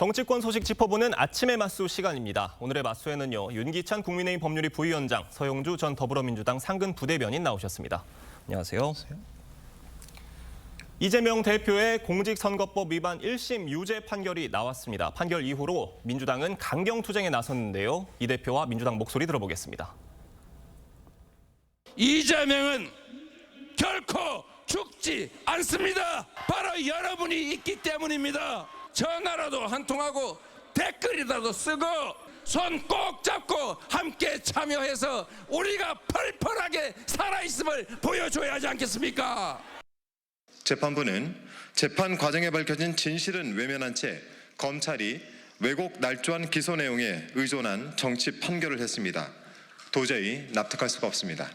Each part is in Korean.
정치권 소식 짚어보는 아침의 맞수 시간입니다. 오늘의 맞수에는요, 윤기찬 국민의힘 법률위 부위원장, 서영주 전 더불어민주당 상근 부대변인 나오셨습니다. 안녕하세요. 이재명 대표의 공직선거법 위반 1심 유죄 판결이 나왔습니다. 판결 이후로 민주당은 강경투쟁에 나섰는데요. 이 대표와 민주당 목소리 들어보겠습니다. 이재명은 결코 죽지 않습니다. 바로 여러분이 있기 때문입니다. 전화라도 한 통하고 댓글이라도 쓰고 손 꼭 잡고 함께 참여해서 우리가 펄펄하게 살아있음을 보여줘야 하지 않겠습니까? 재판부는 재판 과정에 밝혀진 진실은 외면한 채 검찰이 왜곡 날조한 기소 내용에 의존한 정치 판결을 했습니다. 도저히 납득할 수가 없습니다.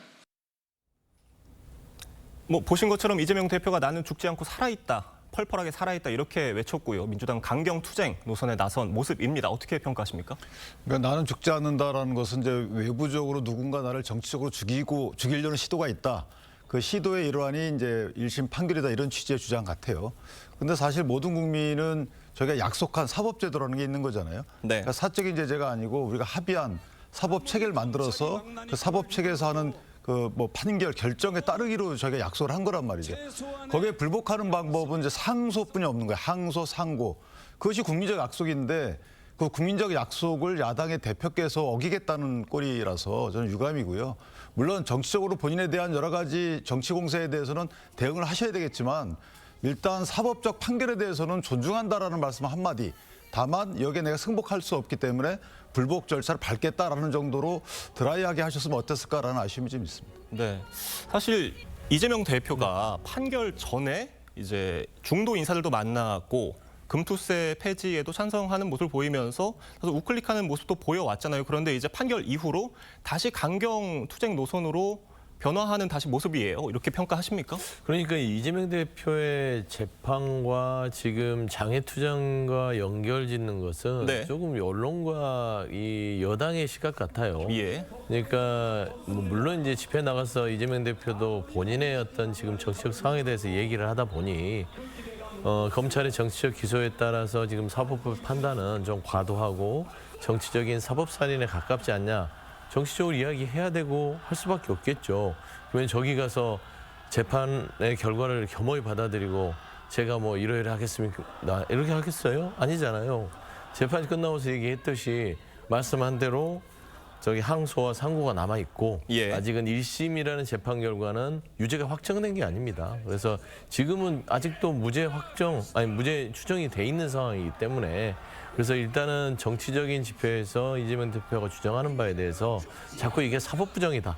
보신 것처럼 이재명 대표가 나는 죽지 않고 살아있다, 펄펄하게 살아있다 이렇게 외쳤고요. 민주당 강경투쟁 노선에 나선 모습입니다. 어떻게 평가하십니까? 그러니까 나는 죽지 않는다라는 것은 이제 외부적으로 누군가 나를 정치적으로 죽이려는 시도가 있다. 그 시도의 일환이 이제 1심 판결이다 이런 취지의 주장 같아요. 근데 사실 모든 국민은 저희가 약속한 사법제도라는 게 있는 거잖아요. 네. 그러니까 사적인 제재가 아니고 우리가 합의한 사법 체계를 만들어서 그 사법 체계에서 하는 그 판결 결정에 따르기로 저희가 약속을 한 거란 말이죠. 거기에 불복하는 방법은 이제 상소뿐이 없는 거예요. 항소, 상고. 그것이 국민적 약속인데 그 국민적 약속을 야당의 대표께서 어기겠다는 꼴이라서 저는 유감이고요. 물론 정치적으로 본인에 대한 여러 가지 정치 공세에 대해서는 대응을 하셔야 되겠지만 일단 사법적 판결에 대해서는 존중한다라는 말씀 한마디. 다만 여기에 내가 승복할 수 없기 때문에 불복 절차를 밟겠다라는 정도로 드라이하게 하셨으면 어땠을까라는 아쉬움이 좀 있습니다. 네, 사실 이재명 대표가 판결 전에 이제 중도 인사들도 만났고 금투세 폐지에도 찬성하는 모습을 보이면서 우클릭하는 모습도 보여왔잖아요. 그런데 이제 판결 이후로 다시 강경투쟁 노선으로 변화하는 다시 모습이에요. 이렇게 평가하십니까? 그러니까 이재명 대표의 재판과 지금 장애투쟁과 연결짓는 것은 네. 조금 언론과 이 여당의 시각 같아요. 예. 그러니까 물론 이제 집회 나가서 이재명 대표도 본인의 어떤 지금 정치적 상황에 대해서 얘기를 하다 보니 검찰의 정치적 기소에 따라서 지금 사법부 판단은 좀 과도하고 정치적인 사법살인에 가깝지 않냐. 정치적으로 이야기해야 되고 할 수밖에 없겠죠. 그러면 저기 가서 재판의 결과를 겸허히 받아들이고 제가 이러이러 하겠습니까? 이렇게 하겠어요? 아니잖아요. 재판이 끝나고서 얘기했듯이 말씀한 대로 저기 항소와 상고가 남아있고 예. 아직은 1심이라는 재판 결과는 유죄가 확정된 게 아닙니다. 그래서 지금은 아직도 무죄 추정이 돼 있는 상황이기 때문에 그래서 일단은 정치적인 집회에서 이재명 대표가 주장하는 바에 대해서 자꾸 이게 사법부정이다.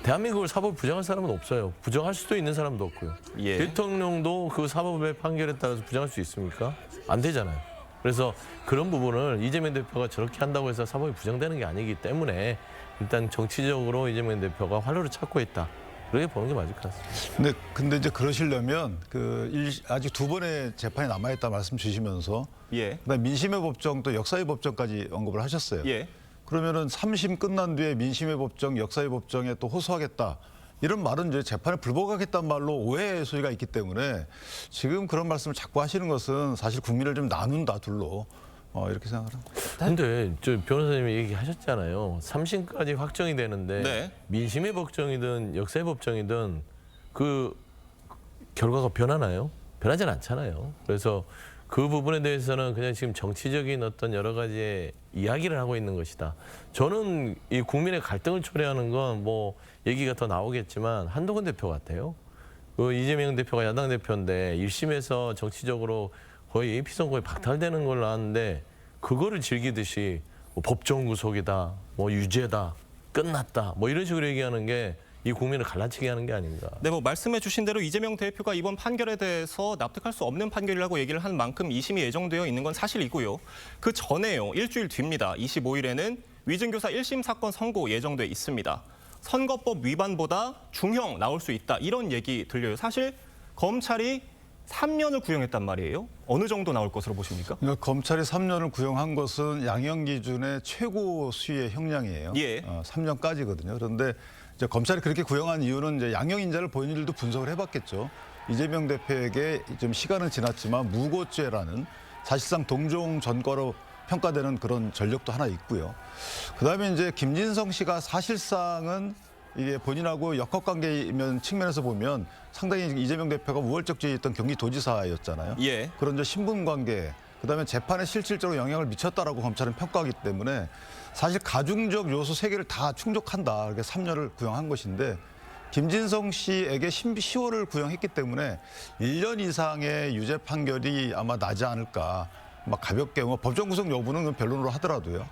대한민국을 사법 부정할 사람은 없어요. 부정할 수도 있는 사람도 없고요. 예. 대통령도 그 사법의 판결에 따라서 부정할 수 있습니까? 안 되잖아요. 그래서 그런 부분을 이재명 대표가 저렇게 한다고 해서 사법이 부정되는 게 아니기 때문에 일단 정치적으로 이재명 대표가 활로를 찾고 있다. 그렇게 보는 게 맞을 것 같습니다. 근데 이제 그러시려면 아직 두 번의 재판이 남아있다 말씀 주시면서 예. 그다음에 민심의 법정 또 역사의 법정까지 언급을 하셨어요. 예. 그러면은 3심 끝난 뒤에 민심의 법정, 역사의 법정에 또 호소하겠다. 이런 말은 이제 재판에 불복하겠다는 말로 오해의 소리가 있기 때문에 지금 그런 말씀을 자꾸 하시는 것은 사실 국민을 좀 나눈다 둘로 이렇게 생각을 합니다. 근데 저 변호사님이 얘기하셨잖아요. 3심까지 확정이 되는데 네. 민심의 법정이든 역사의 법정이든 그 결과가 변하나요? 변하진 않잖아요. 그래서 그 부분에 대해서는 그냥 지금 정치적인 어떤 여러 가지의 이야기를 하고 있는 것이다. 저는 이 국민의 갈등을 초래하는 건 얘기가 더 나오겠지만 한동훈 대표 같아요. 그 이재명 대표가 야당 대표인데 1심에서 정치적으로 거의 피선거에 박탈되는 걸 나왔는데 그거를 즐기듯이 법정 구속이다, 유죄다, 끝났다, 이런 식으로 얘기하는 게 이 국민을 갈라치게 하는 게 아닌가. 네, 말씀해 주신 대로 이재명 대표가 이번 판결에 대해서 납득할 수 없는 판결이라고 얘기를 한 만큼 2심이 예정되어 있는 건 사실이고요. 그 전에요. 일주일 뒤입니다. 25일에는 위증교사 1심 사건 선고 예정돼 있습니다. 선거법 위반보다 중형 나올 수 있다. 이런 얘기 들려요. 사실 검찰이 3년을 구형했단 말이에요. 어느 정도 나올 것으로 보십니까? 그러니까 검찰이 3년을 구형한 것은 양형 기준의 최고 수위의 형량이에요. 예. 3년까지거든요. 그런데 이제 검찰이 그렇게 구형한 이유는 이제 양형 인자를 본인들도 분석을 해봤겠죠. 이재명 대표에게 좀 시간은 지났지만 무고죄라는 사실상 동종 전과로 평가되는 그런 전력도 하나 있고요. 그다음에 이제 김진성 씨가 사실상은 이게 본인하고 역학관계면 측면에서 보면 상당히 이재명 대표가 우월적 지위에 있던 경기도지사였잖아요. 예. 그런 이제 신분관계, 그다음에 재판에 실질적으로 영향을 미쳤다라고 검찰은 평가하기 때문에 사실 가중적 요소 세 개를 다 충족한다. 이렇게 3년을 구형한 것인데 김진성 씨에게 10월을 구형했기 때문에 1년 이상의 유죄 판결이 아마 나지 않을까. 막 가볍게 법정 구속 여부는 변론으로 하더라도요.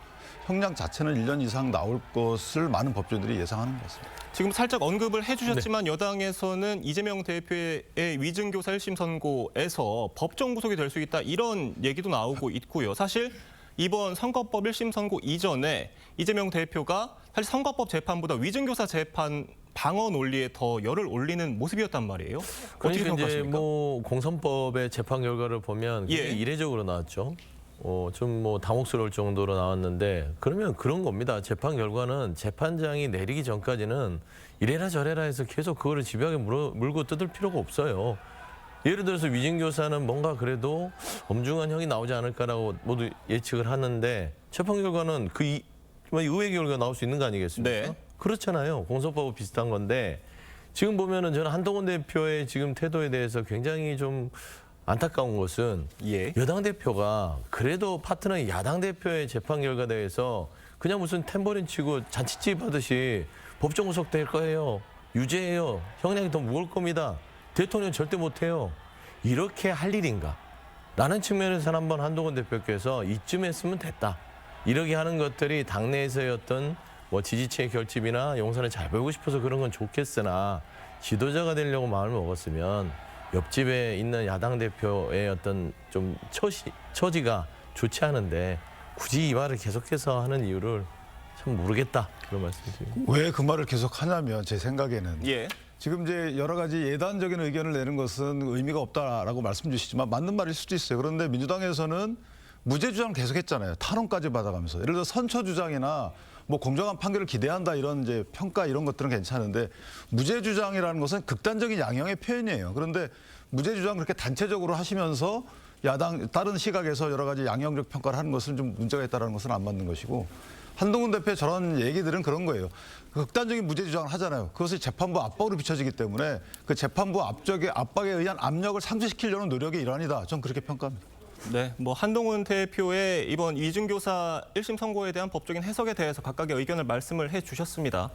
형량 자체는 1년 이상 나올 것을 많은 법조인들이 예상하는 것 같습니다. 지금 살짝 언급을 해주셨지만 여당에서는 이재명 대표의 위증교사 1심 선고에서 법정 구속이 될 수 있다 이런 얘기도 나오고 있고요. 사실 이번 선거법 1심 선고 이전에 이재명 대표가 사실 선거법 재판보다 위증교사 재판 방어 논리에 더 열을 올리는 모습이었단 말이에요. 어떻게 그러니까 이제 생각하십니까? 뭐 공선법의 재판 결과를 보면 예. 굉장히 이례적으로 나왔죠. 좀 뭐 당혹스러울 정도로 나왔는데 그러면 그런 겁니다. 재판 결과는 재판장이 내리기 전까지는 이래라 저래라 해서 계속 그거를 집요하게 물고 뜯을 필요가 없어요. 예를 들어서 위증교사는 뭔가 그래도 엄중한 형이 나오지 않을까라고 모두 예측을 하는데 재판 결과는 그 의회 결과가 나올 수 있는 거 아니겠습니까? 네. 그렇잖아요. 공소법은 비슷한 건데 지금 보면은 저는 한동훈 대표의 지금 태도에 대해서 굉장히 좀 안타까운 것은 예. 여당 대표가 그래도 파트너인 야당 대표의 재판 결과에 대해서 그냥 무슨 탬버린 치고 잔치집 하듯이 법정 구속될 거예요. 유죄예요. 형량이 더 무거울 겁니다. 대통령 절대 못해요. 이렇게 할 일인가? 라는 측면에서는 한번 한동훈 대표께서 이쯤 했으면 됐다. 이렇게 하는 것들이 당내에서의 어떤 뭐 지지층의 결집이나 용산을 잘 보이고 싶어서 그런 건 좋겠으나 지도자가 되려고 마음을 먹었으면 옆집에 있는 야당 대표의 어떤 좀 처지가 좋지 않은데 굳이 이 말을 계속해서 하는 이유를 참 모르겠다 그런 말씀드립니다. 왜 그 말을 계속 하냐면 제 생각에는 예. 지금 이제 여러 가지 예단적인 의견을 내는 것은 의미가 없다라고 말씀 주시지만 맞는 말일 수도 있어요. 그런데 민주당에서는 무죄 주장을 계속했잖아요. 탄원까지 받아가면서. 예를 들어 선처 주장이나 뭐 공정한 판결을 기대한다 이런 이제 평가 이런 것들은 괜찮은데 무죄 주장이라는 것은 극단적인 양형의 표현이에요. 그런데 무죄 주장 그렇게 단체적으로 하시면서 야당 다른 시각에서 여러 가지 양형적 평가를 하는 것은 좀 문제가 있다는 것은 안 맞는 것이고 한동훈 대표의 저런 얘기들은 그런 거예요. 극단적인 무죄 주장을 하잖아요. 그것이 재판부 압박으로 비춰지기 때문에 그 재판부 압박에 의한 압력을 상쇄시키려는 노력의 일환이다. 전 그렇게 평가합니다. 네, 뭐 한동훈 대표의 이번 위증교사 1심 선고에 대한 법적인 해석에 대해서 각각의 의견을 말씀을 해주셨습니다.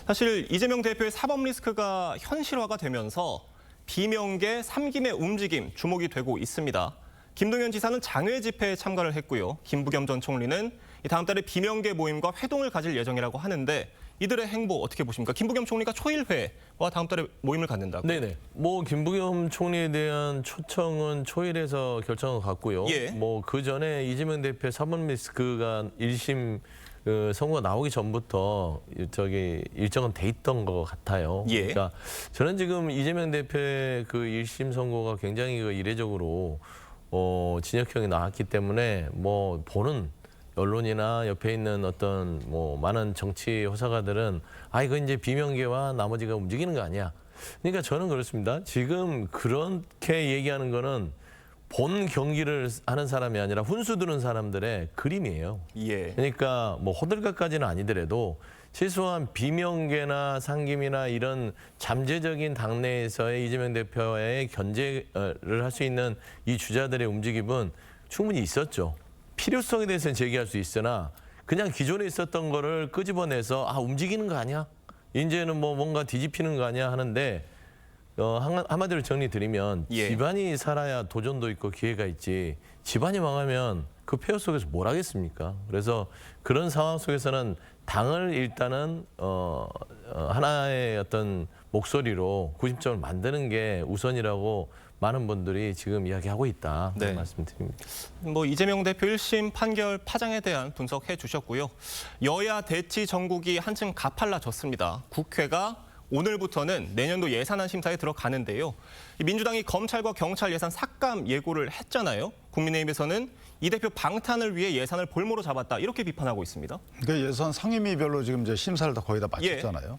사실 이재명 대표의 사법 리스크가 현실화가 되면서 비명계 3김의 움직임 주목이 되고 있습니다. 김동연 지사는 장외 집회에 참가를 했고요. 김부겸 전 총리는 다음 달에 비명계 모임과 회동을 가질 예정이라고 하는데 이들의 행보 어떻게 보십니까? 김부겸 총리가 초일회와 다음 달에 모임을 갖는다고. 네네. 뭐 김부겸 총리에 대한 초청은 초일에서 결정을 갔고요. 예. 뭐 그 전에 이재명 대표의 사법 리스크가 1심 선고가 나오기 전부터 일정은 돼 있던 것 같아요. 예. 그러니까 저는 지금 이재명 대표의 그 1심 선고가 굉장히 이례적으로 진역형이 나왔기 때문에 뭐 보는 언론이나 옆에 있는 어떤 뭐 많은 정치 호사가들은 이거 이제 비명계와 나머지가 움직이는 거 아니야. 그러니까 저는 그렇습니다. 지금 그렇게 얘기하는 거는 본 경기를 하는 사람이 아니라 훈수 두는 사람들의 그림이에요. 예. 그러니까 뭐 호들갑까지는 아니더라도 최소한 비명계나 상김이나 이런 잠재적인 당내에서의 이재명 대표의 견제를 할 수 있는 이 주자들의 움직임은 충분히 있었죠. 필요성에 대해서는 제기할 수 있으나 그냥 기존에 있었던 거를 끄집어내서 움직이는 거 아니야? 이제는 뭐 뭔가 뒤집히는 거 아니야 하는데 한마디로 정리드리면 예. 집안이 살아야 도전도 있고 기회가 있지 집안이 망하면 그 폐허 속에서 뭘 하겠습니까? 그래서 그런 상황 속에서는 당을 일단은 하나의 어떤 목소리로 구심점을 만드는 게 우선이라고 많은 분들이 지금 이야기하고 있다. 네. 말씀드립니다. 뭐 이재명 대표 1심 판결 파장에 대한 분석해 주셨고요. 여야 대치 전국이 한층 가팔라졌습니다. 국회가 오늘부터는 내년도 예산안 심사에 들어가는데요. 민주당이 검찰과 경찰 예산 삭감 예고를 했잖아요. 국민의힘에서는 이 대표 방탄을 위해 예산을 볼모로 잡았다 이렇게 비판하고 있습니다. 그 예산 상임위별로 지금 이제 심사를 다 거의 다 마쳤잖아요.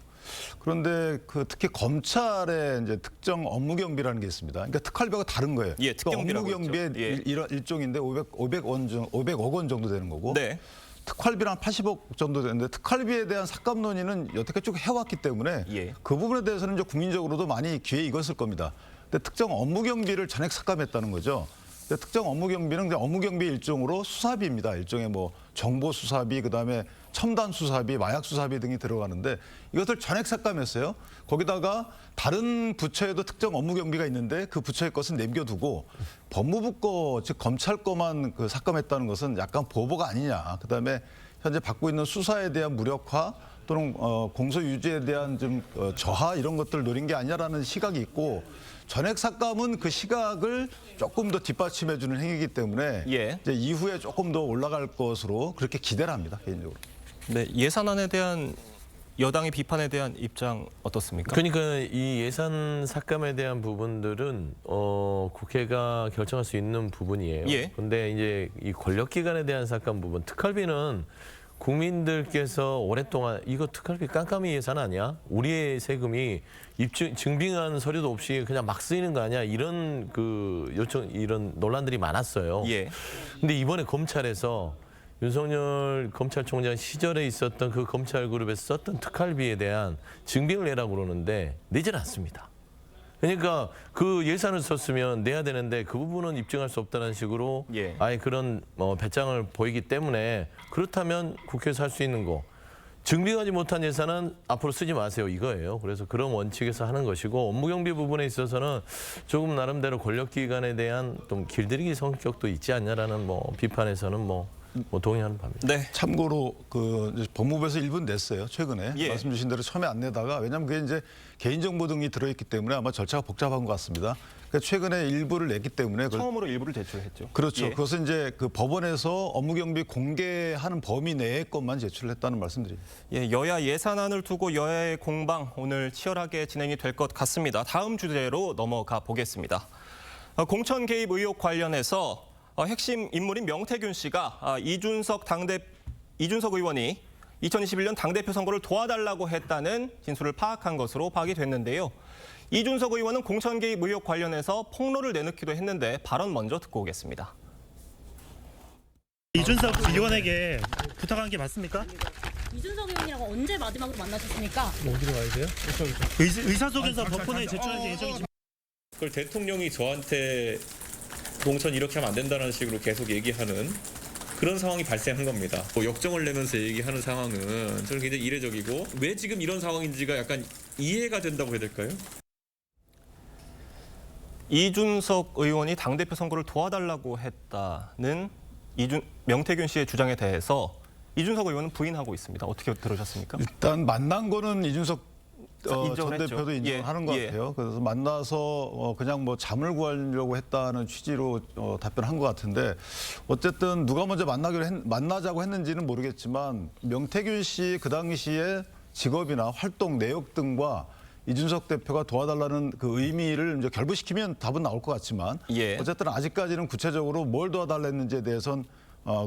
그런데 그 특히 검찰의 이제 특정 업무 경비라는 게 있습니다. 그러니까 특활비하고 다른 거예요. 예, 특경비라고 업무 경비의 있죠. 예. 일종인데 500억 원 정도 되는 거고. 네. 특활비는 한 80억 정도 되는데 특활비에 대한 삭감 논의는 여태까지 쭉 해왔기 때문에 예. 그 부분에 대해서는 이제 국민적으로도 많이 귀에 익었을 겁니다. 근데 특정 업무 경비를 전액 삭감했다는 거죠. 근데 특정 업무 경비는 그냥 업무 경비 일종으로 수사비입니다. 일종의 뭐 정보 수사비, 그다음에 첨단 수사비, 마약 수사비 등이 들어가는데 이것을 전액 삭감했어요. 거기다가 다른 부처에도 특정 업무 경비가 있는데 그 부처의 것은 남겨두고 법무부 거, 즉 검찰 거만 그 삭감했다는 것은 약간 보복가 아니냐. 그다음에 현재 받고 있는 수사에 대한 무력화 또는 공소 유지에 대한 좀 저하 이런 것들을 노린 게 아니냐라는 시각이 있고 전액 삭감은 그 시각을 조금 더 뒷받침해주는 행위이기 때문에 예. 이제 이후에 조금 더 올라갈 것으로 그렇게 기대를 합니다 개인적으로. 네, 예산안에 대한 여당의 비판에 대한 입장 어떻습니까? 그러니까 이 예산 삭감에 대한 부분들은 국회가 결정할 수 있는 부분이에요. 예. 근데 이제 이 권력기관에 대한 삭감 부분, 특활비는 국민들께서 오랫동안 이거 특활비 깜깜이 예산 아니야? 우리의 세금이 증빙한 서류도 없이 그냥 막 쓰이는 거 아니야? 이런 그 요청, 이런 논란들이 많았어요. 예. 근데 이번에 검찰에서 윤석열 검찰총장 시절에 있었던 그 검찰 그룹에서 썼던 특활비에 대한 증빙을 내라고 그러는데 내질 않습니다. 그러니까 그 예산을 썼으면 내야 되는데 그 부분은 입증할 수 없다는 식으로 예. 아예 그런 배짱을 보이기 때문에 그렇다면 국회에서 할 수 있는 거 증빙하지 못한 예산은 앞으로 쓰지 마세요 이거예요. 그래서 그런 원칙에서 하는 것이고 업무경비 부분에 있어서는 조금 나름대로 권력기관에 대한 좀 길들이기 성격도 있지 않냐라는 비판에서는 동의하는 바입니다. 네. 참고로 그 이제 법무부에서 일부 냈어요 최근에 예. 말씀 주신 대로 처음에 안 내다가 왜냐하면 그게 이제 개인정보 등이 들어있기 때문에 아마 절차가 복잡한 것 같습니다. 그러니까 최근에 일부를 냈기 때문에 그걸 처음으로 일부를 제출했죠. 그렇죠. 예. 그것은 이제 그 법원에서 업무경비 공개하는 범위 내의 것만 제출했다는 말씀드립니다. 예, 여야 예산안을 두고 여야의 공방 오늘 치열하게 진행이 될 것 같습니다. 다음 주제로 넘어가 보겠습니다. 공천 개입 의혹 관련해서 핵심 인물인 명태균 씨가 이준석 의원이 2021년 당대표 선거를 도와달라고 했다는 진술을 파악한 것으로 파악이 됐는데요. 이준석 의원은 공천 개입 의혹 관련해서 폭로를 내놓기도 했는데 발언 먼저 듣고 오겠습니다. 이준석 의원에게 부탁한 게 맞습니까? 이준석 의원이라고 언제 마지막으로 만나셨습니까? 어디로 가야 돼요? 의사소견서 법원에 제출할 예정이십니까? 그걸 대통령이 저한테 공천 이렇게 하면 안 된다는 식으로 계속 얘기하는 그런 상황이 발생한 겁니다. 역정을 내면서 얘기하는 상황은 저는 굉장히 이례적이고 왜 지금 이런 상황인지가 약간 이해가 된다고 해야 될까요? 이준석 의원이 당대표 선거를 도와달라고 했다는 명태균 씨의 주장에 대해서 이준석 의원은 부인하고 있습니다. 어떻게 들으셨습니까? 일단 만난 거는 이준석 인정을 전 했죠. 대표도 인정하는 것 예. 같아요. 그래서 만나서 그냥 잠을 구하려고 했다는 취지로 답변한 것 같은데 어쨌든 누가 먼저 만나자고 했는지는 모르겠지만 명태균 씨 그 당시에 직업이나 활동 내역 등과 이준석 대표가 도와달라는 그 의미를 이제 결부시키면 답은 나올 것 같지만 예. 어쨌든 아직까지는 구체적으로 뭘 도와달랬는지에 대해서는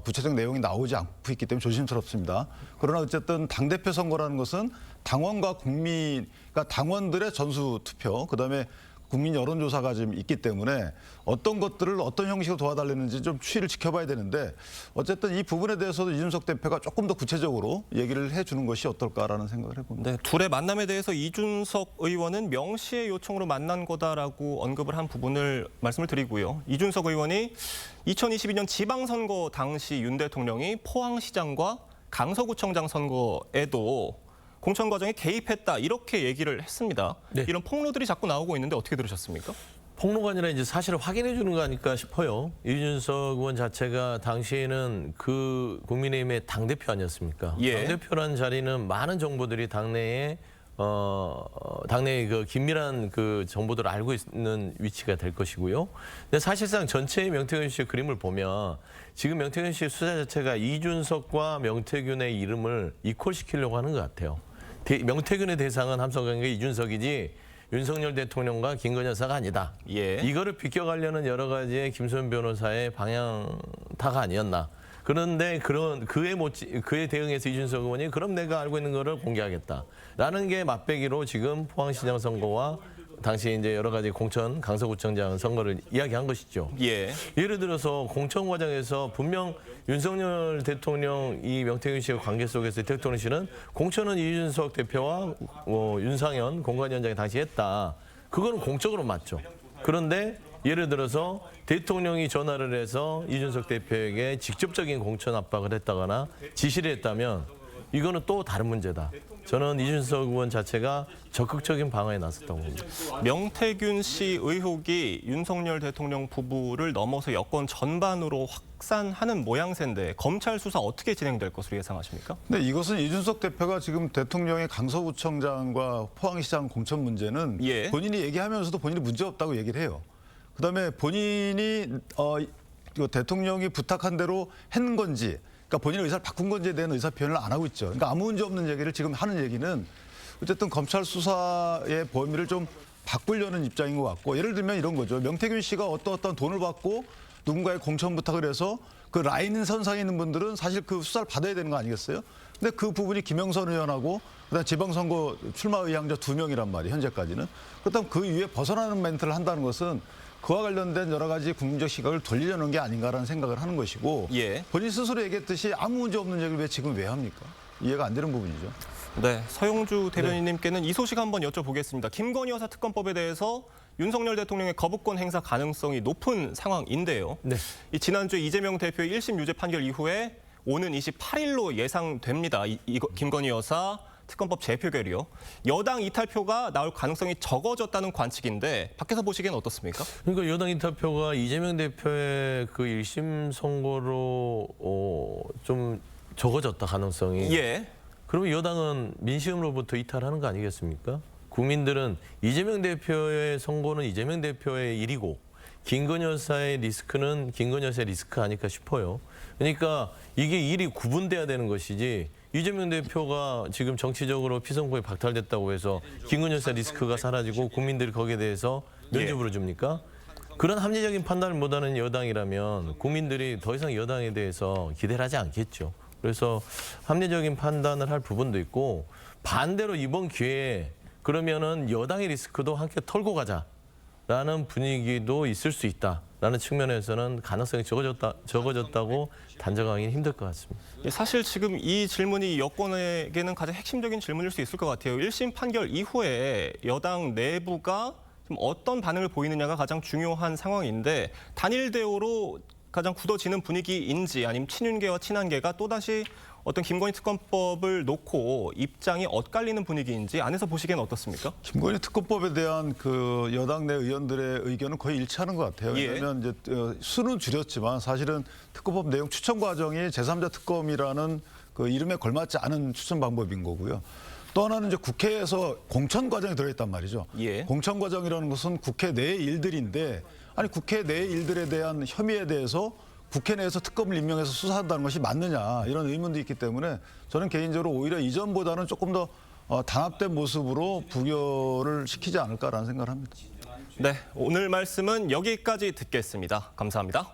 구체적 내용이 나오지 않고 있기 때문에 조심스럽습니다. 그러나 어쨌든 당대표 선거라는 것은 당원과 국민, 그러니까 당원들의 전수 투표, 그다음에 국민 여론조사가 지금 있기 때문에 어떤 것들을 어떤 형식으로 도와달랬는지 좀 추이를 지켜봐야 되는데 어쨌든 이 부분에 대해서도 이준석 대표가 조금 더 구체적으로 얘기를 해주는 것이 어떨까라는 생각을 해봅니다. 네, 둘의 만남에 대해서 이준석 의원은 명시의 요청으로 만난 거다라고 언급을 한 부분을 말씀을 드리고요. 이준석 의원이 2022년 지방선거 당시 윤 대통령이 포항시장과 강서구청장 선거에도 공천 과정에 개입했다 이렇게 얘기를 했습니다. 네. 이런 폭로들이 자꾸 나오고 있는데 어떻게 들으셨습니까? 폭로가 아니라 이제 사실을 확인해 주는 거 아닐까 싶어요. 이준석 의원 자체가 당시에는 그 국민의힘의 당대표 아니었습니까? 예. 당대표란 자리는 많은 정보들이 당내에 당내의 그 긴밀한 그 정보들을 알고 있는 위치가 될 것이고요. 근데 사실상 전체의 명태균 씨의 그림을 보면 지금 명태균 씨의 수사 자체가 이준석과 명태균의 이름을 이퀄시키려고 하는 것 같아요. 명태균의 대상은 함성관계 이준석이지 윤석열 대통령과 김건희 여사가 아니다. 예. 이거를 비껴가려는 여러 가지의 김소연 변호사의 방향타가 아니었나. 그런데 그에 대응해서 이준석 의원이 그럼 내가 알고 있는 거를 공개하겠다라는 게 맞배기로 지금 포항시장 선거와 당시 이제 여러 가지 공천 강서구청장 선거를 이야기한 것이죠. 예. 예를 들어서 공천 과정에서 분명 윤석열 대통령 이 명태균 씨의 관계 속에서 대통령실은 공천은 이준석 대표와 윤상현 공관위원장이 당시 했다. 그거는 공적으로 맞죠. 그런데 예를 들어서 대통령이 전화를 해서 이준석 대표에게 직접적인 공천 압박을 했다거나 지시를 했다면 이거는 또 다른 문제다. 저는 이준석 의원 자체가 적극적인 방어에 나섰다고 봅니다. 명태균 씨 의혹이 윤석열 대통령 부부를 넘어서 여권 전반으로 확산하는 모양새인데 검찰 수사 어떻게 진행될 것으로 예상하십니까? 근데 이것은 이준석 대표가 지금 대통령의 강서구청장과 포항시장 공천 문제는 예. 본인이 얘기하면서도 본인이 문제 없다고 얘기를 해요. 그다음에 본인이 대통령이 부탁한 대로 한 건지, 그러니까 본인의 의사를 바꾼 건지에 대한 의사 표현을 안 하고 있죠. 그러니까 아무 문제 없는 얘기를 지금 하는 얘기는 어쨌든 검찰 수사의 범위를 좀 바꾸려는 입장인 것 같고, 예를 들면 이런 거죠. 명태균 씨가 어떤 돈을 받고 누군가의 공천 부탁을 해서 그 라인 선상에 있는 분들은 사실 그 수사를 받아야 되는 거 아니겠어요? 근데 그 부분이 김영선 의원하고 그다음 지방선거 출마 의향자 2명이란 말이에요. 현재까지는. 그렇다면 그 위에 벗어나는 멘트를 한다는 것은 그와 관련된 여러 가지 국민적 시각을 돌리려는 게 아닌가라는 생각을 하는 것이고, 예. 본인 스스로 얘기했듯이 아무 문제 없는 얘기를 지금 왜 합니까? 이해가 안 되는 부분이죠. 네, 서영주 대변인님께는 이 소식 한번 여쭤보겠습니다. 김건희 여사 특검법에 대해서 윤석열 대통령의 거부권 행사 가능성이 높은 상황인데요. 네. 이 지난주 이재명 대표의 1심 유죄 판결 이후에 오는 28일로 예상됩니다. 김건희 여사 특검법 재표결이요. 여당 이탈표가 나올 가능성이 적어졌다는 관측인데 밖에서 보시기엔 어떻습니까? 그러니까 여당 이탈표가 이재명 대표의 그 1심 선고로 좀 적어졌다 가능성이. 예. 그러면 여당은 민심으로부터 이탈하는 거 아니겠습니까? 국민들은 이재명 대표의 선고는 이재명 대표의 일이고 김건희 여사의 리스크는 김건희 여사의 리스크 아닐까 싶어요. 그러니까 이게 일이 구분돼야 되는 것이지 이재명 대표가 지금 정치적으로 피선거에 박탈됐다고 해서 김건희 여사 리스크가 사라지고 국민들이 거기에 대해서 면죄부를 줍니까? 그런 합리적인 판단을 못하는 여당이라면 국민들이 더 이상 여당에 대해서 기대를 하지 않겠죠. 그래서 합리적인 판단을 할 부분도 있고 반대로 이번 기회에 그러면은 여당의 리스크도 함께 털고 가자라는 분위기도 있을 수 있다라는 측면에서는 가능성이 적어졌다고 단정하기는 힘들 것 같습니다. 사실 지금 이 질문이 여권에게는 가장 핵심적인 질문일 수 있을 것 같아요. 1심 판결 이후에 여당 내부가 좀 어떤 반응을 보이느냐가 가장 중요한 상황인데 단일 대우로 가장 굳어지는 분위기인지 아니면 친윤계와 친한계가 또다시 어떤 김건희 특검법을 놓고 입장이 엇갈리는 분위기인지 안에서 보시기엔 어떻습니까? 김건희 특검법에 대한 그 여당 내 의원들의 의견은 거의 일치하는 것 같아요. 예. 왜냐하면 이제 수는 줄였지만 사실은 특검법 내용 추천 과정이 제3자 특검이라는 그 이름에 걸맞지 않은 추천 방법인 거고요. 또 하나는 이제 국회에서 공천 과정이 들어있단 말이죠. 예. 공천 과정이라는 것은 국회 내의 일들인데 아니 국회 내의 일들에 대한 혐의에 대해서 국회 내에서 특검을 임명해서 수사한다는 것이 맞느냐 이런 의문도 있기 때문에 저는 개인적으로 오히려 이전보다는 조금 더 단합된 모습으로 부결을 시키지 않을까라는 생각을 합니다. 네, 오늘 말씀은 여기까지 듣겠습니다. 감사합니다.